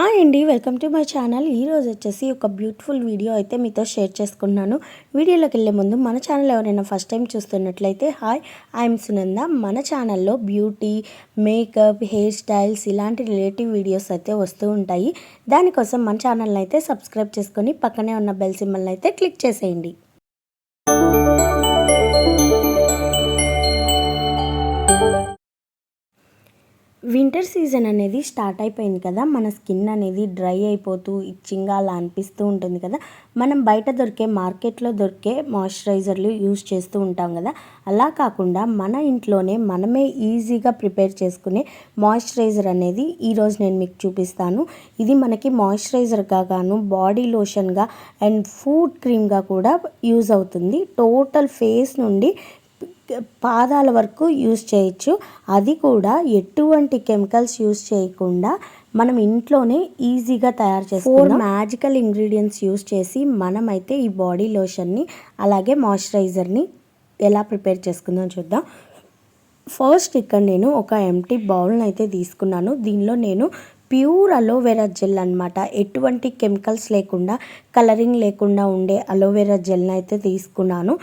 Hi అండి, welcome to my channel. ఈరోజు వచ్చేసి ఒక బ్యూటిఫుల్ వీడియో అయితే మీతో షేర్ చేసుకున్నాను. వీడియోలోకి వెళ్ళే ముందు మన ఛానల్ ఎవరైనా ఫస్ట్ టైం చూస్తున్నట్లయితే హాయ్, ఐఎమ్ సునంద. మన ఛానల్లో బ్యూటీ, మేకప్, హెయిర్ స్టైల్స్ ఇలాంటి రిలేటివ్ వీడియోస్ అయితే వస్తూ ఉంటాయి. దానికోసం మన ఛానల్ని అయితే సబ్స్క్రైబ్ చేసుకొని పక్కనే ఉన్న బెల్ సింబల్ని అయితే క్లిక్ చేసేయండి. వింటర్ సీజన్ అనేది స్టార్ట్ అయిపోయింది కదా. మన స్కిన్ అనేది డ్రై అయిపోతూ ఇచ్చింగ్గా అలా అనిపిస్తూ ఉంటుంది కదా. మనం బయట దొరికే మార్కెట్లో దొరికే మాయిశ్చరైజర్లు యూజ్ చేస్తూ ఉంటాం కదా. అలా కాకుండా మన ఇంట్లోనే మనమే ఈజీగా ప్రిపేర్ చేసుకునే మాయిశ్చరైజర్ అనేది ఈరోజు నేను మీకు చూపిస్తాను. ఇది మనకి మాయిశ్చరైజర్గా గాను, బాడీ లోషన్గా అండ్ ఫుడ్ క్రీమ్గా కూడా యూజ్ అవుతుంది. టోటల్ ఫేస్ నుండి పాదాల వరకు యూజ్ చేయొచ్చు. అది కూడా ఎటువంటి కెమికల్స్ యూజ్ చేయకుండా మనం ఇంట్లోనే ఈజీగా తయారు చేసుకుందాం. 4 మ్యాజికల్ ఇంగ్రీడియంట్స్ యూజ్ చేసి మనమైతే ఈ బాడీ లోషన్ని అలాగే మాయిశ్చరైజర్ని ఎలా ప్రిపేర్ చేసుకుందాం చూద్దాం. ఫస్ట్ ఇక్కడ నేను ఒక ఎంటీ బౌల్ని అయితే తీసుకున్నాను. దీనిలో నేను ప్యూర్ అలోవెరా జెల్ అనమాట, ఎటువంటి కెమికల్స్ లేకుండా, కలరింగ్ లేకుండా ఉండే అలోవెరా జెల్ని అయితే తీసుకున్నాను.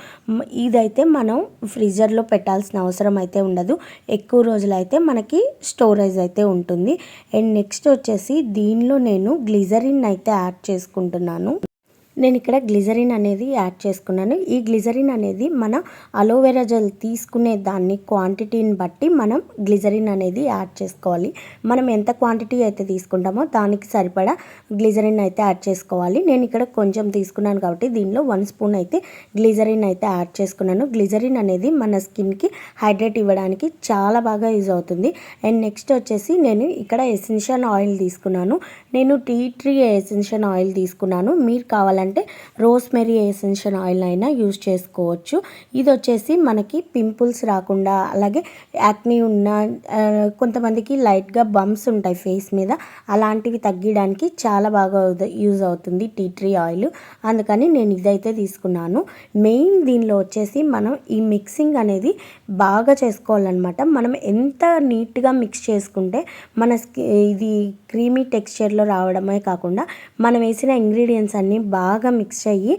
ఇదైతే మనం ఫ్రీజర్లో పెట్టాల్సిన అవసరం అయితే ఉండదు. ఎక్కువ రోజులైతే మనకి స్టోరేజ్ అయితే ఉంటుంది. అండ్ నెక్స్ట్ వచ్చేసి దీనిలో నేను గ్లిజరిన్ అయితే యాడ్ చేసుకుంటున్నాను. నేను ఇక్కడ గ్లిజరిన్ అనేది యాడ్ చేసుకున్నాను. ఈ గ్లిజరిన్ అనేది మన అలోవెరా జెల్ తీసుకునే దాన్ని క్వాంటిటీని బట్టి మనం గ్లిజరిన్ అనేది యాడ్ చేసుకోవాలి. మనం ఎంత క్వాంటిటీ అయితే తీసుకుంటామో దానికి సరిపడా గ్లిజరిన్ అయితే యాడ్ చేసుకోవాలి. నేను ఇక్కడ కొంచెం తీసుకున్నాను కాబట్టి దీనిలో 1 స్పూన్ అయితే గ్లిజరిన్ అయితే యాడ్ చేసుకున్నాను. గ్లిజరిన్ అనేది మన స్కిన్కి హైడ్రేట్ ఇవ్వడానికి చాలా బాగా యూజ్ అవుతుంది. అండ్ నెక్స్ట్ వచ్చేసి నేను ఇక్కడ ఎసెన్షియల్ ఆయిల్ తీసుకున్నాను. నేను టీ ట్రీ ఎసెన్షియల్ ఆయిల్ తీసుకున్నాను. మీరు కావాలంటే రోస్మెరీ ఎసెన్షియల్ ఆయిల్ అయినా యూజ్ చేసుకోవచ్చు. ఇది వచ్చేసి మనకి పింపుల్స్ రాకుండా, అలాగే యాక్నీ ఉన్న కొంతమందికి లైట్గా బంప్స్ ఉంటాయి ఫేస్ మీద, అలాంటివి తగ్గడానికి చాలా బాగా యూజ్ అవుతుంది టీ ట్రీ ఆయిల్. అందుకని నేను ఇదైతే తీసుకున్నాను. మెయిన్ దీనిలో వచ్చేసి మనం ఈ మిక్సింగ్ అనేది బాగా చేసుకోవాలన్నమాట. మనం ఎంత నీట్గా మిక్స్ చేసుకుంటే మన ఇది క్రీమీ టెక్స్చర్లో రావడమే కాకుండా మనం వేసిన ఇంగ్రీడియంట్స్ అన్నీ బాగా మిక్స్ అయ్యి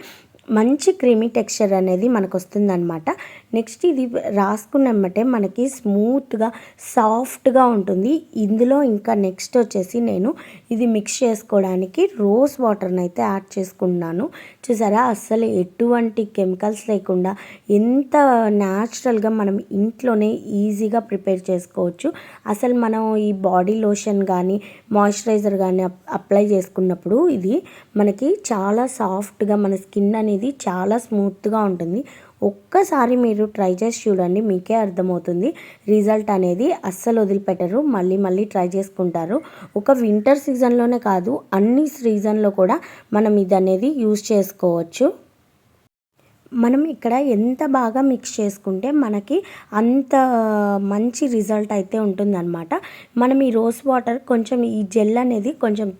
మంచి క్రీమీ టెక్స్చర్ అనేది మనకు వస్తుందన్నమాట. నెక్స్ట్ ఇది రాసుకున్నమ్మటే మనకి స్మూత్గా సాఫ్ట్గా ఉంటుంది. ఇందులో ఇంకా నెక్స్ట్ వచ్చేసి నేను ఇది మిక్స్ చేసుకోవడానికి రోజ్ వాటర్ని అయితే యాడ్ చేసుకున్నాను. చూసారా, అస్సలు ఎటువంటి కెమికల్స్ లేకుండా ఎంత న్యాచురల్గా మనం ఇంట్లోనే ఈజీగా ప్రిపేర్ చేసుకోవచ్చు. అసలు మనం ఈ బాడీ లోషన్ కానీ మాయిశ్చరైజర్ కానీ అప్లై చేసుకున్నప్పుడు ఇది మనకి చాలా సాఫ్ట్గా, మన స్కిన్ అనేది చాలా స్మూత్గా ఉంటుంది. ఒక్కసారి మీరు ట్రై చేసి చూడండి, మీకే అర్థమవుతుంది. రిజల్ట్ అనేది అస్సలు వదిలిపెట్టరు, మళ్ళీ మళ్ళీ ట్రై చేసుకుంటారు. ఒక వింటర్ సీజన్లోనే కాదు, అన్ని సీజన్లో కూడా మనం ఇది అనేది యూజ్ చేసుకోవచ్చు. మనం ఇక్కడ ఎంత బాగా మిక్స్ చేసుకుంటే మనకి అంత మంచి రిజల్ట్ అయితే ఉంటుందన్నమాట. మనం ఈ రోజ్ వాటర్ కొంచెం, ఈ జెల్ అనేది కొంచెం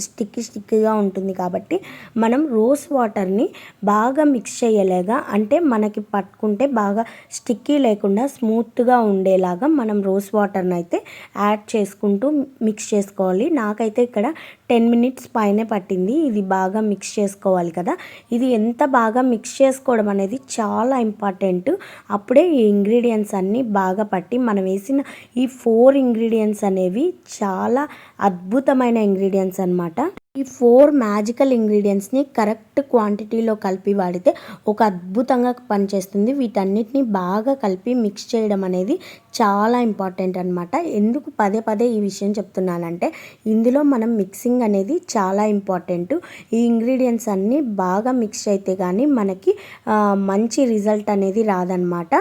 స్టిక్కీగా ఉంటుంది కాబట్టి మనం రోజ్ వాటర్ని బాగా మిక్స్ చేయలేగా, అంటే మనకి పట్టుకుంటే బాగా స్టిక్కీ లేకుండా స్మూత్గా ఉండేలాగా మనం రోజ్ వాటర్ని అయితే యాడ్ చేసుకుంటూ మిక్స్ చేసుకోవాలి. నాకైతే ఇక్కడ 10 మినిట్స్ పైనే పట్టింది. ఇది బాగా మిక్స్ చేసుకోవాలి కదా. ఇది ఎంత బాగా మిక్స్ చేసుకోవడం అనేది చాలా ఇంపార్టెంట్. అప్పుడే ఈ ఇంగ్రీడియంట్స్ అన్నీ బాగా పట్టి మనం వేసిన ఈ 4 ఇంగ్రీడియంట్స్ అనేవి చాలా అద్భుతమైన ఇంగ్రీడియంట్స్ అన్నమాట. ఈ 4 మ్యాజికల్ ఇంగ్రీడియంట్స్ని కరెక్ట్ క్వాంటిటీలో కలిపి వాడితే ఒక అద్భుతంగా పనిచేస్తుంది. వీటన్నిటిని బాగా కలిపి మిక్స్ చేయడం అనేది చాలా ఇంపార్టెంట్ అనమాట. ఎందుకు పదే పదే ఈ విషయం చెప్తున్నానంటే ఇందులో మనం మిక్సింగ్ అనేది చాలా ఇంపార్టెంట్. ఈ ఇంగ్రీడియంట్స్ అన్నీ బాగా మిక్స్ అయితే కానీ మనకి మంచి రిజల్ట్ అనేది రాదనమాట.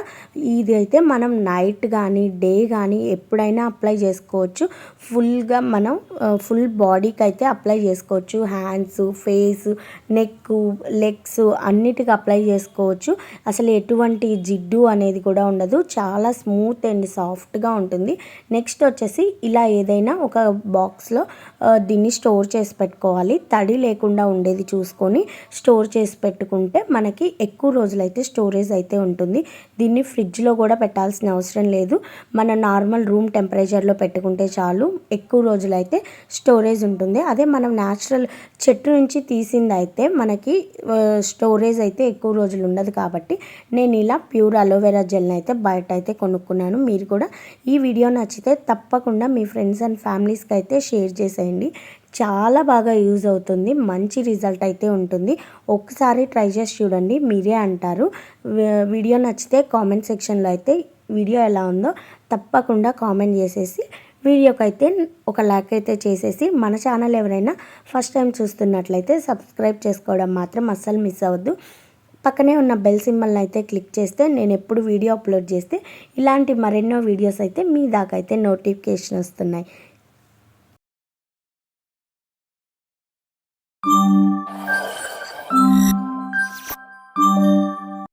ఇది అయితే మనం నైట్ కానీ డే కానీ ఎప్పుడైనా అప్లై చేసుకోవచ్చు. ఫుల్గా మనం ఫుల్ బాడీకి అయితే అప్లై చేసుకోవచ్చు. హ్యాండ్స్, ఫేస్, నెక్, లెగ్స్ అన్నిటికీ అప్లై చేసుకోవచ్చు. అసలు ఎటువంటి జిడ్డు అనేది కూడా ఉండదు. చాలా స్మూత్ అండ్ అండ్ సాఫ్ట్గా ఉంటుంది. నెక్స్ట్ వచ్చేసి ఇలా ఏదైనా ఒక బాక్స్లో దీన్ని స్టోర్ చేసి పెట్టుకోవాలి. తడి లేకుండా ఉండేది చూసుకొని స్టోర్ చేసి పెట్టుకుంటే మనకి ఎక్కువ రోజులైతే స్టోరేజ్ అయితే ఉంటుంది. దీన్ని ఫ్రిడ్జ్లో కూడా పెట్టాల్సిన అవసరం లేదు. మన నార్మల్ రూమ్ టెంపరేచర్లో పెట్టుకుంటే చాలు, ఎక్కువ రోజులైతే స్టోరేజ్ ఉంటుంది. అదే మనం న్యాచురల్ చెట్టు నుంచి తీసింది అయితే మనకి స్టోరేజ్ అయితే ఎక్కువ రోజులు ఉండదు. కాబట్టి నేను ఇలా ప్యూర్ అలోవెరా జెల్ని అయితే బయట అయితే కొనుక్కున్నాను. మీరు కూడా ఈ వీడియో నచ్చితే తప్పకుండా మీ ఫ్రెండ్స్ అండ్ ఫ్యామిలీస్కి అయితే షేర్ చేసేయండి. చాలా బాగా యూజ్ అవుతుంది, మంచి రిజల్ట్ అయితే ఉంటుంది. ఒకసారి ట్రై చేసి చూడండి, మీరే అంటారు. వీడియో నచ్చితే కామెంట్ సెక్షన్లో అయితే వీడియో ఎలా ఉందో తప్పకుండా కామెంట్ చేసేసి వీడియోకి అయితే ఒక లైక్ అయితే చేసేసి, మన ఛానల్ ఎవరైనా ఫస్ట్ టైం చూస్తున్నట్లయితే సబ్స్క్రైబ్ చేసుకోవడం మాత్రం అస్సలు మిస్ అవ్వద్దు. పక్కనే ఉన్న బెల్ సింబల్ని అయితే క్లిక్ చేస్తే నేను ఎప్పుడు వీడియో అప్లోడ్ చేస్తే ఇలాంటి మరెన్నో వీడియోస్ అయితే మీ దాకా అయితే నోటిఫికేషన్ వస్తున్నాయి.